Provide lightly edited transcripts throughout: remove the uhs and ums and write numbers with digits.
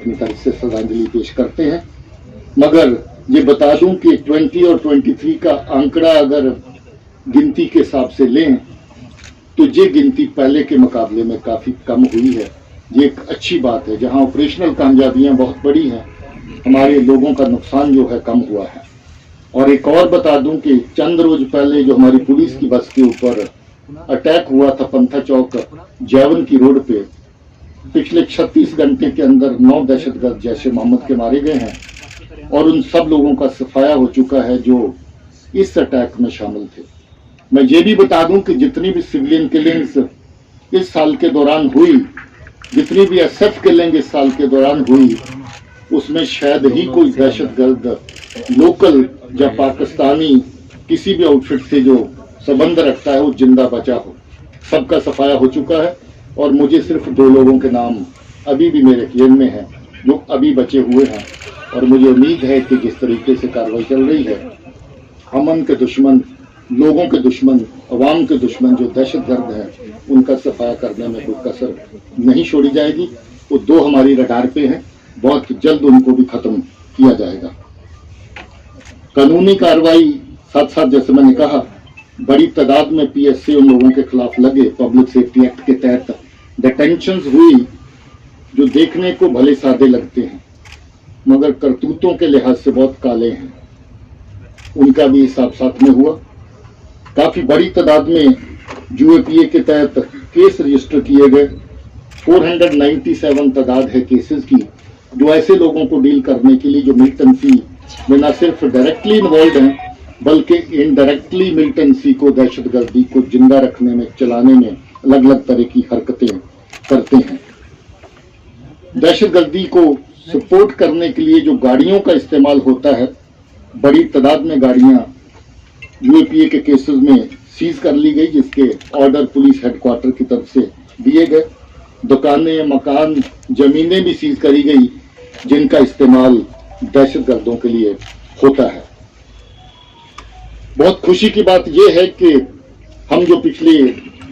अपनी तरफ से श्रद्धांजलि पेश करते हैं। मगर ये बता दूं कि 20 और 23 का आंकड़ा अगर गिनती के हिसाब से लें तो ये गिनती पहले के मुकाबले में काफ़ी कम हुई है। ये एक अच्छी बात है। जहां ऑपरेशनल कामयाबियां बहुत बड़ी हैं, हमारे लोगों का नुकसान जो है कम हुआ है। और एक और बता दूं कि चंद रोज पहले जो हमारी पुलिस की बस के ऊपर अटैक हुआ था पंथा चौक जैवन की रोड पे, पिछले 36 घंटे के अंदर 9 दहशतगर्द जैश ए मोहम्मद के मारे गए हैं और उन सब लोगों का सफाया हो चुका है जो इस अटैक में शामिल थे। मैं ये भी बता दूं कि जितनी भी सिविलियन किलिंग्स इस साल के दौरान हुई, जितनी भी SF किलिंग इस साल के दौरान हुई, उसमें शायद ही कोई दहशतगर्द लोकल या पाकिस्तानी किसी भी आउटफिट से जो संबंध रखता है वो जिंदा बचा हो। सबका सफाया हो चुका है और मुझे सिर्फ 2 लोगों के नाम अभी भी मेरे जेल में हैं जो अभी बचे हुए हैं। और मुझे उम्मीद है कि जिस तरीके से कार्रवाई चल रही है, अमन के दुश्मन, लोगों के दुश्मन, अवाम के दुश्मन जो दहशतगर्द हैं, उनका सफाया करने में कोई कसर नहीं छोड़ी जाएगी। वो 2 हमारी रडार पे हैं, बहुत जल्द उनको भी खत्म किया जाएगा। कानूनी कार्रवाई साथ साथ जैसे मैंने कहा बड़ी तादाद में PSC उन लोगों के खिलाफ लगे। पब्लिक सेफ्टी एक्ट के तहत डिटेंशंस हुई जो देखने को भले सादे लगते हैं मगर करतूतों के लिहाज से बहुत काले हैं। उनका भी हिसाब साथ में हुआ। काफी बड़ी तादाद में UAPA के तहत केस रजिस्टर किए गए। 497 तादाद है केसेस की, जो ऐसे लोगों को डील करने के लिए जो मिलिटेंसी में न सिर्फ डायरेक्टली इन्वॉल्व हैं बल्कि इनडायरेक्टली मिलिटेंसी को, दहशतगर्दी को जिंदा रखने में, चलाने में अलग अलग तरह की हरकतें करते हैं। दहशतगर्दी को सपोर्ट करने के लिए जो गाड़ियों का इस्तेमाल होता है, बड़ी तादाद में गाड़ियां UAPA के केसेस में सीज कर ली गई, जिसके ऑर्डर पुलिस हेडक्वार्टर की तरफ से दिए गए। दुकानें, मकान, जमीनें भी सीज करी गई जिनका इस्तेमाल दहशतगर्दों के लिए होता है। बहुत खुशी की बात यह है कि हम जो पिछले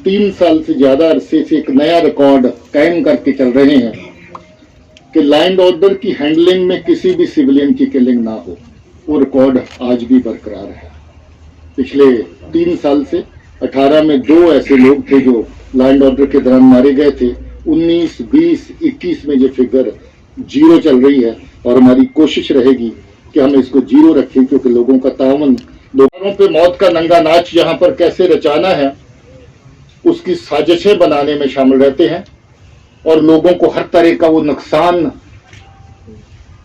3 साल से ज्यादा अरसे से एक नया रिकॉर्ड कायम करके चल रहे हैं कि लॉ एंड ऑर्डर की हैंडलिंग में किसी भी सिविलियन की किलिंग ना हो, वो रिकॉर्ड आज भी बरकरार है। पिछले 3 साल से 18 में 2 ऐसे लोग थे जो लॉ एंड ऑर्डर के दौरान मारे गए थे। 19, 20, 21 में ये फिगर 0 चल रही है और हमारी कोशिश रहेगी कि हम इसको 0 रखें, क्योंकि लोगों का तावन, लोगों पे मौत का नंगा नाच यहाँ पर कैसे रचाना है उसकी साजिशें बनाने में शामिल रहते हैं और लोगों को हर तरह का वो नुकसान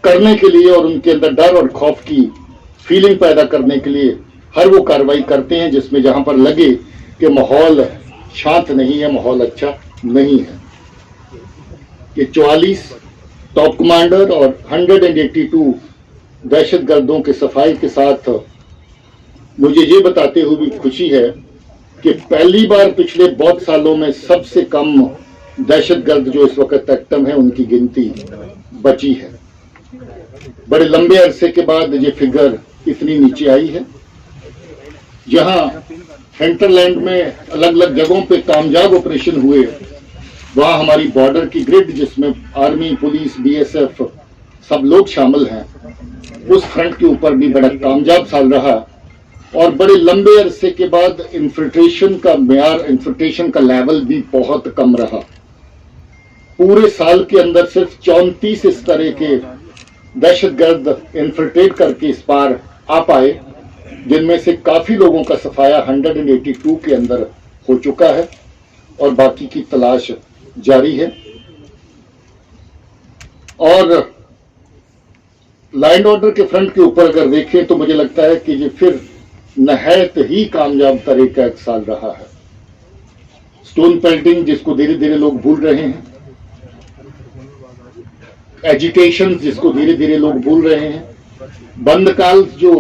करने के लिए और उनके अंदर डर और खौफ की फीलिंग पैदा करने के लिए हर वो कार्रवाई करते हैं जिसमें जहां पर लगे कि माहौल शांत नहीं है, माहौल अच्छा नहीं है। ये 44 टॉप कमांडर और 182 दहशतगर्दों के सफाई के साथ मुझे ये बताते हुए भी खुशी है कि पहली बार पिछले बहुत सालों में सबसे कम दहशतगर्द जो इस वक्त एक्टिव है उनकी गिनती बची है। बड़े लंबे अरसे के बाद ये फिगर इतनी नीचे आई है। जहां हिंटरलैंड में अलग अलग जगहों पे कामयाब ऑपरेशन हुए, वहां हमारी बॉर्डर की ग्रिड जिसमें आर्मी, पुलिस, BSF सब लोग शामिल हैं, उस फ्रंट के ऊपर भी बड़ा कामयाब साल रहा और बड़े लंबे अरसे के बाद इन्फिल्ट्रेशन का मेयार, इन्फिल्ट्रेशन का लेवल भी बहुत कम रहा। पूरे साल के अंदर सिर्फ 34 इस तरह के दहशतगर्द इन्फिल्ट्रेट करके इस पार आ पाए, जिनमें से काफी लोगों का सफाया 182 के अंदर हो चुका है और बाकी की तलाश जारी है। और लॉ एंड ऑर्डर के फ्रंट के ऊपर अगर देखें तो मुझे लगता है कि ये फिर नहायत ही कामयाब तरह का एक साल रहा है। स्टोन पेल्टिंग जिसको धीरे धीरे लोग भूल रहे हैं, एजिटेशन जिसको धीरे धीरे लोग भूल रहे हैं, बंद काल जो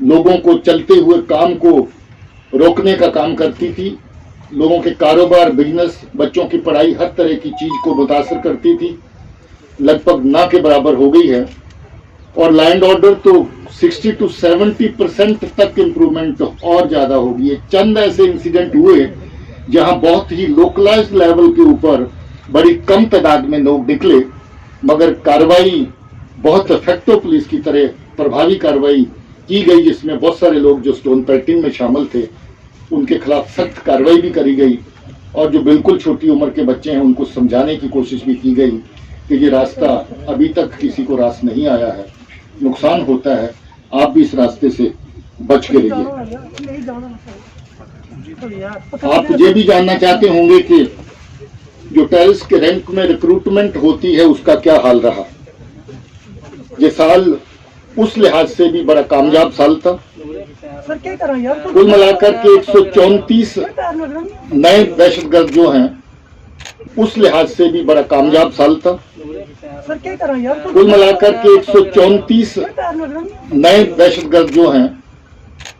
लोगों को चलते हुए काम को रोकने का काम करती थी, लोगों के कारोबार, बिजनेस, बच्चों की पढ़ाई, हर तरह की चीज को मुतासर करती थी, लगभग ना के बराबर हो गई है। और लॉ एंड ऑर्डर तो 60 to 70% तक इम्प्रूवमेंट और ज्यादा होगी। ये चंद ऐसे इंसिडेंट हुए जहां बहुत ही लोकलाइज्ड लेवल के ऊपर बड़ी कम तादाद में लोग निकले मगर कार्रवाई बहुत इफेक्टिव पुलिस की तरह प्रभावी कार्रवाई की गई, जिसमें बहुत सारे लोग जो स्टोन पेल्टिंग में शामिल थे उनके खिलाफ सख्त कार्रवाई भी करी गई, और जो बिल्कुल छोटी उम्र के बच्चे हैं उनको समझाने की कोशिश भी की गई कि ये रास्ता अभी तक किसी को रास नहीं आया है, नुकसान होता है, आप भी इस रास्ते से बच के रहिए। आप ये भी जानना चाहते होंगे कि जो टेररिस्ट के रैंक में रिक्रूटमेंट होती है उसका क्या हाल रहा। ये साल उस लिहाज से भी बड़ा कामयाब साल था। कुल मिलाकर के 134 नए दहशतगर्द जो हैं उस लिहाज से भी बड़ा कामयाब साल था। कुल मिलाकर के 134 नए दहशतगर्द जो हैं,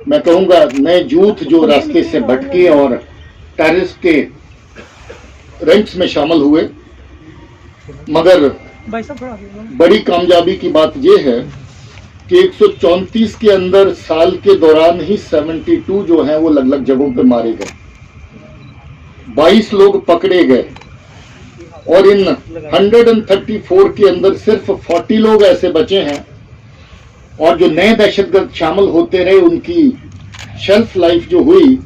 मैं कहूंगा नए यूथ जो रास्ते से भटके और टेररिस्ट के रैंक्स में शामिल हुए। मगर बड़ी कामयाबी की बात यह है कि 134 के अंदर साल के दौरान ही 72 जो हैं वो अलग अलग जगहों पर मारे गए, 22 लोग पकड़े गए, और इन 134 के अंदर सिर्फ 40 लोग ऐसे बचे हैं, और जो नए दहशतगर्द शामिल होते रहे उनकी शेल्फ लाइफ जो हुई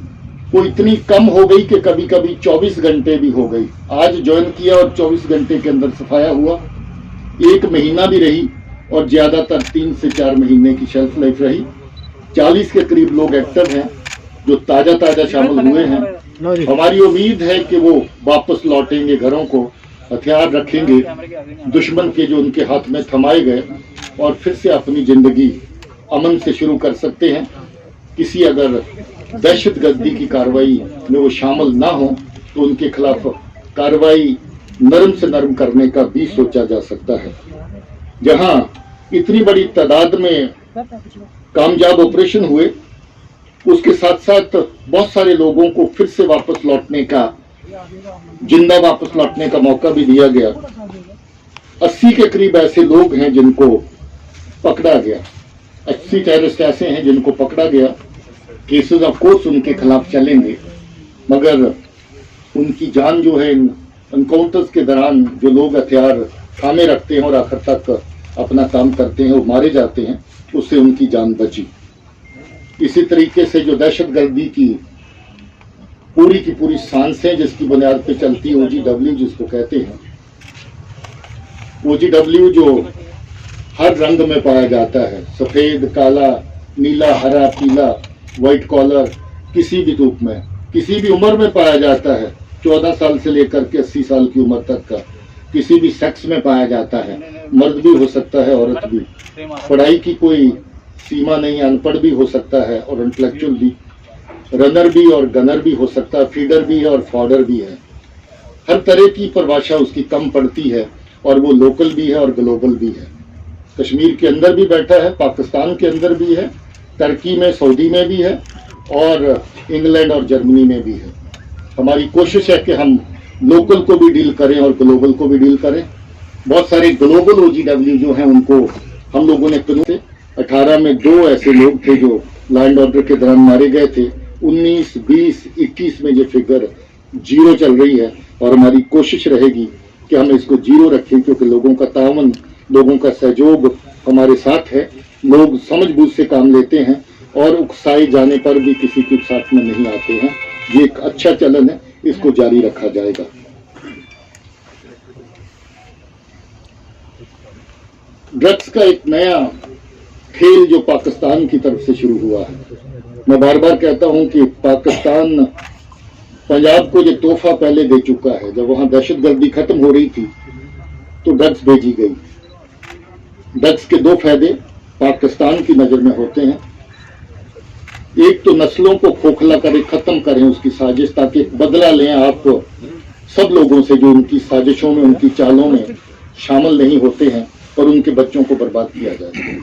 वो इतनी कम हो गई कि कभी कभी 24 घंटे भी हो गई। आज ज्वाइन किया और 24 घंटे के अंदर सफाया हुआ, 1 महीना भी रही, और ज्यादातर 3 से 4 महीने की शेल्फ लाइफ रही। 40 के करीब लोग एक्टिव हैं जो ताजा शामिल हुए हैं। हमारी उम्मीद है कि वो वापस लौटेंगे घरों को, हथियार रखेंगे दुश्मन के जो उनके हाथ में थमाए गए, और फिर से अपनी जिंदगी अमन से शुरू कर सकते हैं। किसी अगर दहशतगर्दी की कार्रवाई में वो शामिल ना हो तो उनके खिलाफ कार्रवाई नरम से नरम करने का भी सोचा जा सकता है। जहां इतनी बड़ी तादाद में कामयाब ऑपरेशन हुए, उसके साथ साथ बहुत सारे लोगों को फिर से वापस लौटने का, जिंदा वापस लौटने का मौका भी दिया गया। 80 के करीब ऐसे लोग हैं जिनको पकड़ा गया, 80 टेररिस्ट ऐसे हैं जिनको पकड़ा गया। केसेस ऑफ कोर्स उनके खिलाफ चलेंगे, मगर उनकी जान जो है इन एनकाउंटर्स के दौरान जो लोग हथियार थामे रखते हैं और आखिर तक अपना काम करते हैं, वो मारे जाते हैं, उससे उनकी जान बची। इसी तरीके से जो दहशतगर्दी की पूरी सांसें जिसकी बुनियाद पे चलती है, OGW जिसको कहते हैं, OGW जो हर रंग में पाया जाता है, सफेद, काला, नीला, हरा, पीला, व्हाइट कॉलर, किसी भी रूप में, किसी भी उम्र में पाया जाता है, 14 साल से लेकर के 80 साल की उम्र तक का, किसी भी सेक्स में पाया जाता है, मर्द भी हो सकता है, औरत भी, पढ़ाई की कोई सीमा नहीं, अनपढ़ भी हो सकता है और इंटेलेक्चुअल भी, रनर भी और गनर भी हो सकता है, फीडर भी है और फॉर्डर भी है। हर तरह की परिभाषा उसकी कम पड़ती है, और वो लोकल भी है और ग्लोबल भी है। कश्मीर के अंदर भी बैठा है, पाकिस्तान के अंदर भी है, टर्की में, सऊदी में भी है, और इंग्लैंड और जर्मनी में भी है। हमारी कोशिश है कि हम लोकल को भी डील करें और ग्लोबल को भी डील करें। बहुत सारे ग्लोबल OGW जो हैं उनको हम लोगों ने 18 में 2 ऐसे लोग थे जो लॉ एंड ऑर्डर के दौरान मारे गए थे। 19, 20, 21 में ये फिगर 0 चल रही है, और हमारी कोशिश रहेगी कि हम इसको 0 रखें, क्योंकि लोगों का तावन, लोगों का सहयोग हमारे साथ है। लोग समझबूझ से काम लेते हैं और उकसाए जाने पर भी किसी के साथ में नहीं आते हैं। ये एक अच्छा चलन है, इसको जारी रखा जाएगा। ड्रग्स का एक नया खेल जो पाकिस्तान की तरफ से शुरू हुआ है। मैं बार बार कहता हूं कि पाकिस्तान पंजाब को ये तोहफा पहले दे चुका है। जब वहां दहशतगर्दी खत्म हो रही थी तो ड्रग्स भेजी गई। ड्रग्स के 2 फायदे पाकिस्तान की नजर में होते हैं। एक तो नस्लों को खोखला करें, खत्म करें उसकी साजिश, ताकि बदला लें आप सब लोगों से जो उनकी साजिशों में, उनकी चालों में शामिल नहीं होते हैं, और उनके बच्चों को बर्बाद किया जाए।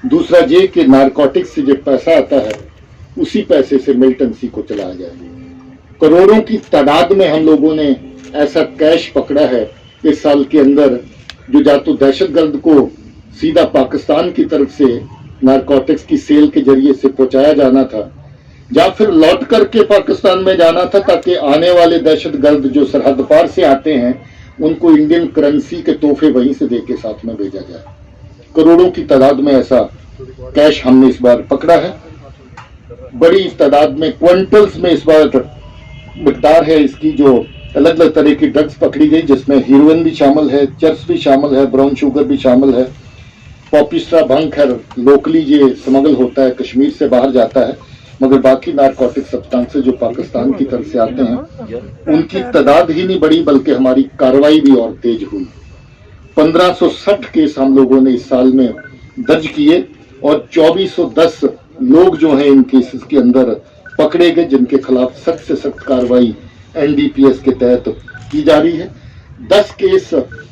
दूसरा ये कि नारकोटिक्स से जो पैसा आता है उसी पैसे से मिलिटेंसी को चलाया जाए। करोड़ों की तादाद में हम लोगों ने ऐसा कैश पकड़ा है इस साल के अंदर, जो या तो दहशतगर्द को सीधा पाकिस्तान की तरफ से नारकोटिक्स की सेल के जरिए से पहुंचाया जाना था, या फिर लौट करके पाकिस्तान में जाना था, ताकि आने वाले दहशतगर्द जो सरहद पार से आते हैं उनको इंडियन करेंसी के तोहफे वहीं से देके साथ में भेजा जाए। करोड़ों की तादाद में ऐसा कैश हमने इस बार पकड़ा है। बड़ी तादाद में क्विंटल्स में इस बार मिकदार है इसकी, जो अलग अलग तरह की ड्रग्स पकड़ी गई, जिसमें हीरोइन भी शामिल है, चर्स भी शामिल है, ब्राउन शुगर भी शामिल है, पॉपिस्ट्रा भंग है। लोकली ये स्मगल होता है, कश्मीर से बाहर जाता है, मगर बाकी नारकोटिक सब्सटेंसेस जो पाकिस्तान की तरफ से आते हैं उनकी तादाद ही नहीं बढ़ी, बल्कि हमारी कार्रवाई भी और तेज हुई। 1560 केस हम लोगों ने इस साल में दर्ज किए और 2410 लोग जो हैं इन केसेस के अंदर पकड़े गए, जिनके खिलाफ सख्त से सख्त कार्रवाई एनडीपीएस के तहत की जा रही है। 10 केस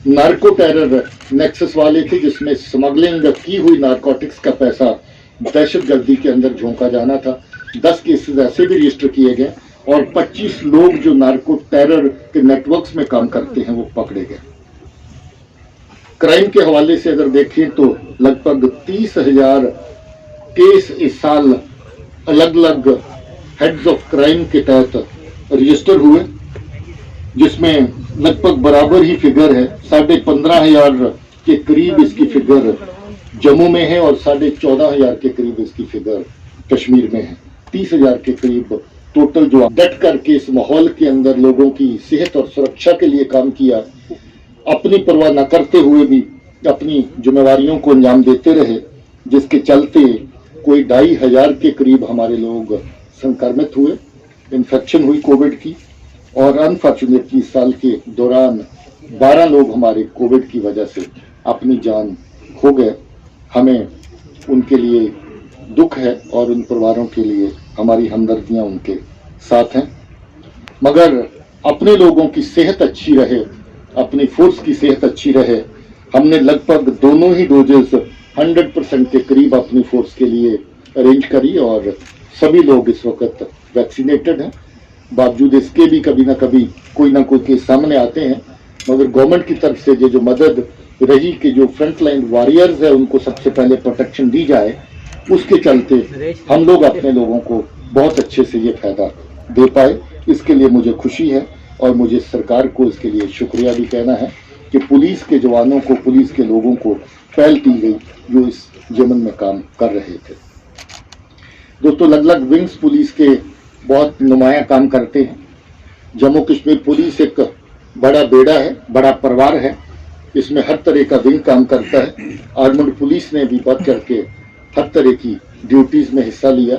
नार्को टेरर नेक्सस वाले थे, जिसमें स्मगलिंग की हुई नारकोटिक्स का पैसा दहशतगर्दी के अंदर झोंका जाना था। 10 केसेस ऐसे भी रजिस्टर किए गए और 25 लोग जो नार्को टेरर के नेटवर्क्स में काम करते हैं वो पकड़े गए। क्राइम के हवाले से अगर देखें तो लगभग 30,000 केस इस साल अलग अलग हेड्स ऑफ क्राइम के तहत रजिस्टर हुए, जिसमें लगभग बराबर ही फिगर है। 15,500 के करीब इसकी फिगर जम्मू में है और 14,500 के करीब इसकी फिगर कश्मीर में है। 30,000 के करीब टोटल जो डट करके इस माहौल के अंदर लोगों की सेहत और सुरक्षा के लिए काम किया, अपनी परवाह न करते हुए भी अपनी जिम्मेवारियों को अंजाम देते रहे, जिसके चलते कोई 2,500 के करीब हमारे लोग संक्रमित हुए, इन्फेक्शन हुई कोविड की। और अनफॉर्चुनेटली इस साल के दौरान 12 लोग हमारे कोविड की वजह से अपनी जान खो गए। हमें उनके लिए दुख है और उन परिवारों के लिए हमारी हमदर्दियां उनके साथ हैं, मगर अपने लोगों की सेहत अच्छी रहे, अपनी फोर्स की सेहत अच्छी रहे। हमने लगभग दोनों ही डोजेस 100% के करीब अपनी फोर्स के लिए अरेंज करी और सभी लोग इस वक्त वैक्सीनेटेड हैं। बावजूद इसके भी कभी ना कभी कोई ना कोई केस सामने आते हैं, मगर गवर्नमेंट की तरफ से जो मदद रही कि जो फ्रंट लाइन वॉरियर्स है उनको सबसे पहले प्रोटेक्शन दी जाए, उसके चलते हम लोग अपने लोगों को बहुत अच्छे से ये फायदा दे पाए। इसके लिए मुझे खुशी है और मुझे सरकार को इसके लिए शुक्रिया भी कहना है कि पुलिस के जवानों को, पुलिस के लोगों को पहल की गई जो इस यमन में काम कर रहे थे। दोस्तों, अलग अलग विंग्स पुलिस के बहुत नुमाया काम करते हैं। जम्मू कश्मीर पुलिस एक बड़ा बेड़ा है, बड़ा परिवार है, इसमें हर तरह का विंग काम करता है। आर्मड पुलिस ने भी बढ़ करके हर तरह की ड्यूटीज में हिस्सा लिया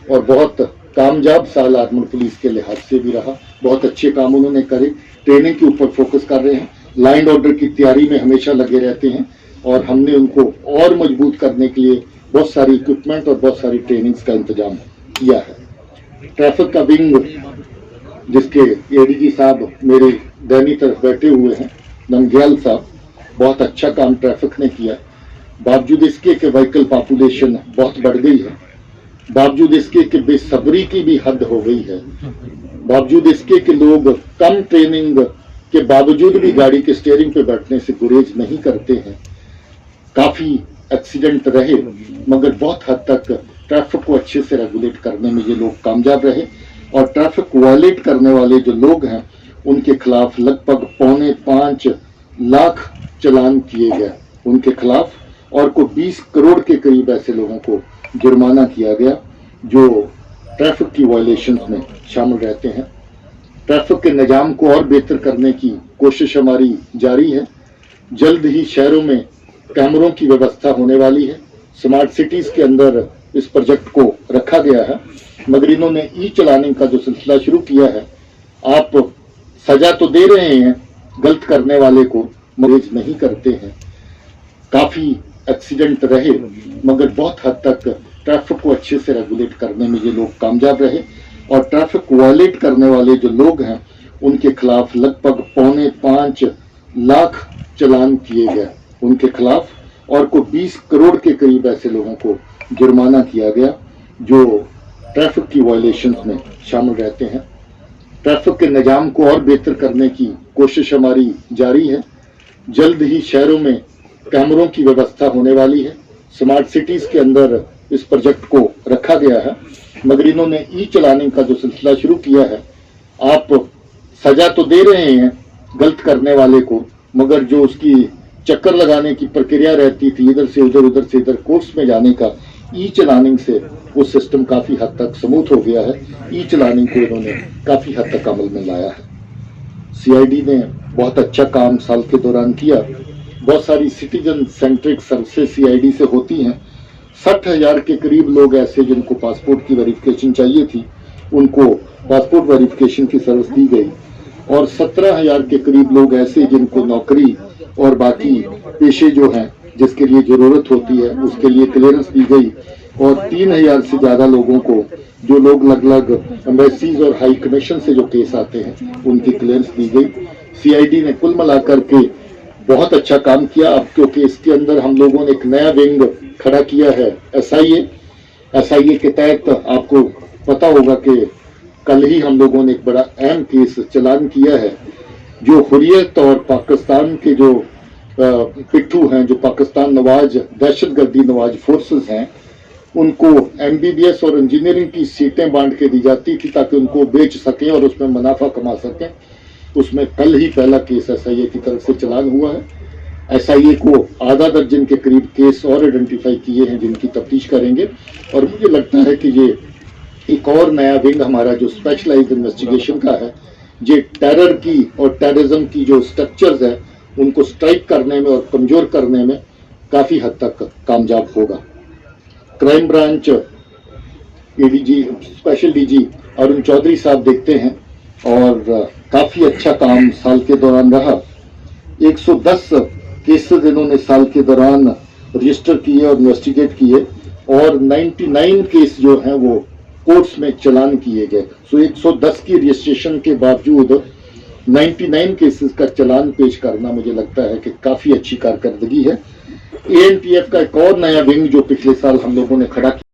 और बहुत कामयाब साल आर्मड पुलिस के लिहाज से भी रहा। बहुत अच्छे काम उन्होंने करे, ट्रेनिंग के ऊपर फोकस कर रहे हैं, लाइन ऑर्डर की तैयारी में हमेशा लगे रहते हैं और हमने उनको और मजबूत करने के लिए बहुत सारी इक्विपमेंट और बहुत सारी ट्रेनिंग्स का इंतजाम किया है। ट्रैफिक का विंग, जिसके एडीजी साहब मेरे दाहिनी तरफ बैठे हुए हैं, नंग्याल साहब, बहुत अच्छा काम ट्रैफिक ने किया। बावजूद इसके कि व्हीकल पॉपुलेशन बहुत बढ़ गई है, बावजूद इसके कि बेसब्री की भी हद हो गई है, बावजूद इसके कि लोग कम ट्रेनिंग के बावजूद भी गाड़ी के स्टीयरिंग पे बैठने से गुरेज नहीं करते हैं। काफी एक्सीडेंट रहे, मगर बहुत हद तक ट्रैफिक को अच्छे से रेगुलेट करने में ये लोग कामयाब रहे और ट्रैफिक वायलेट करने वाले जो लोग हैं उनके खिलाफ लगभग 4.5 लाख चालान किए गए उनके खिलाफ, और को 20 करोड़ के करीब ऐसे लोगों को जुर्माना किया गया जो ट्रैफिक की वायलेशन में शामिल रहते हैं। ट्रैफिक के निजाम को और बेहतर करने की कोशिश हमारी जारी है। जल्द ही शहरों में कैमरों की व्यवस्था होने वाली है। स्मार्ट सिटीज के अंदर इस प्रोजेक्ट को रखा गया है, मगर इन्होंने ई चलाने का जो सिलसिला शुरू किया है, आप सजा तो दे रहे हैं, गलत करने वाले को मरेज नहीं करते हैं। काफी एक्सीडेंट रहे, मगर बहुत हद तक ट्रैफिक को अच्छे से रेगुलेट करने में ये लोग कामयाब रहे और ट्रैफिक वायलेट करने वाले जो लोग हैं उनके खिलाफ लगभग 4.5 लाख चालान किए गए उनके खिलाफ, और को 20 करोड़ के करीब ऐसे लोगों को जुर्माना किया गया जो ट्रैफिक की वायलेशन में शामिल रहते हैं। ट्रैफिक के निजाम को और बेहतर करने की कोशिश हमारी जारी है। जल्द ही शहरों में कैमरों की व्यवस्था होने वाली है। स्मार्ट सिटीज के अंदर इस प्रोजेक्ट को रखा गया है, मगर इन्होंने ई चलाने का जो सिलसिला शुरू किया है, आप सजा तो दे रहे हैं, गलत करने वाले को, मगर जो उसकी चक्कर लगाने की प्रक्रिया रहती थी इधर से इधर कोर्ट्स में जाने का, ई चलानिंग से वो सिस्टम काफ़ी हद तक स्मूथ हो गया है। ई चलानिंग को इन्होंने काफ़ी हद तक अमल में लाया है। सीआईडी ने बहुत अच्छा काम साल के दौरान किया। बहुत सारी सिटीजन सेंट्रिक सर्विसेज सीआईडी से होती हैं। 60,000 के करीब लोग ऐसे जिनको पासपोर्ट की वेरिफिकेशन चाहिए थी, उनको पासपोर्ट वेरिफिकेशन की सर्विस दी गई, और 17,000 के करीब लोग ऐसे जिनको नौकरी और बाकी पेशे जो हैं जिसके लिए जरूरत होती है उसके लिए क्लियरेंस दी गई, और 3,000 से ज्यादा लोगों को, जो लोग अलग एम्बेसीज और हाई कमीशन से जो केस आते हैं, उनकी क्लियरेंस दी गई। सीआईडी ने कुल मिलाकर के बहुत अच्छा काम किया। अब क्योंकि इसके अंदर हम लोगों ने एक नया विंग खड़ा किया है, एसआईए के तहत आपको पता होगा कि कल ही हम लोगों ने एक बड़ा अहम केस चलान किया है। जो हुर्रियत और पाकिस्तान के जो पिट्ठू हैं, जो पाकिस्तान नवाज दहशतगर्दी नवाज फोर्सेस हैं, उनको एमबीबीएस और इंजीनियरिंग की सीटें बांट के दी जाती थी ताकि उनको बेच सकें और उसमें मुनाफा कमा सकें। उसमें कल ही पहला केस एसआईए की तरफ से चलान हुआ है। एसआईए को आधा दर्जन के करीब केस और आइडेंटिफाई किए हैं जिनकी तफ्तीश करेंगे, और मुझे लगता है कि ये एक और नया विंग हमारा जो स्पेशलाइज्ड इन्वेस्टिगेशन का है, ये टेरर की और टेररिज्म की जो स्ट्रक्चर्स है उनको स्ट्राइक करने में और कमजोर करने में काफी हद तक कामयाब होगा। Crime branch ADG special DG Arun Chaudhary साहब देखते हैं, और काफी अच्छा काम साल के दौरान रहा। 110 केसेस इन्होंने साल के दौरान रजिस्टर किए और इन्वेस्टिगेट किए, और 99 केस जो हैं वो कोर्ट्स में चलान किए गए। सो 110 की रजिस्ट्रेशन के बावजूद 99 केसेस का चलान पेश करना मुझे लगता है कि काफी अच्छी कारकर्दगी है। एएनपीएफ का एक और नया विंग जो पिछले साल हम लोगों ने खड़ा किया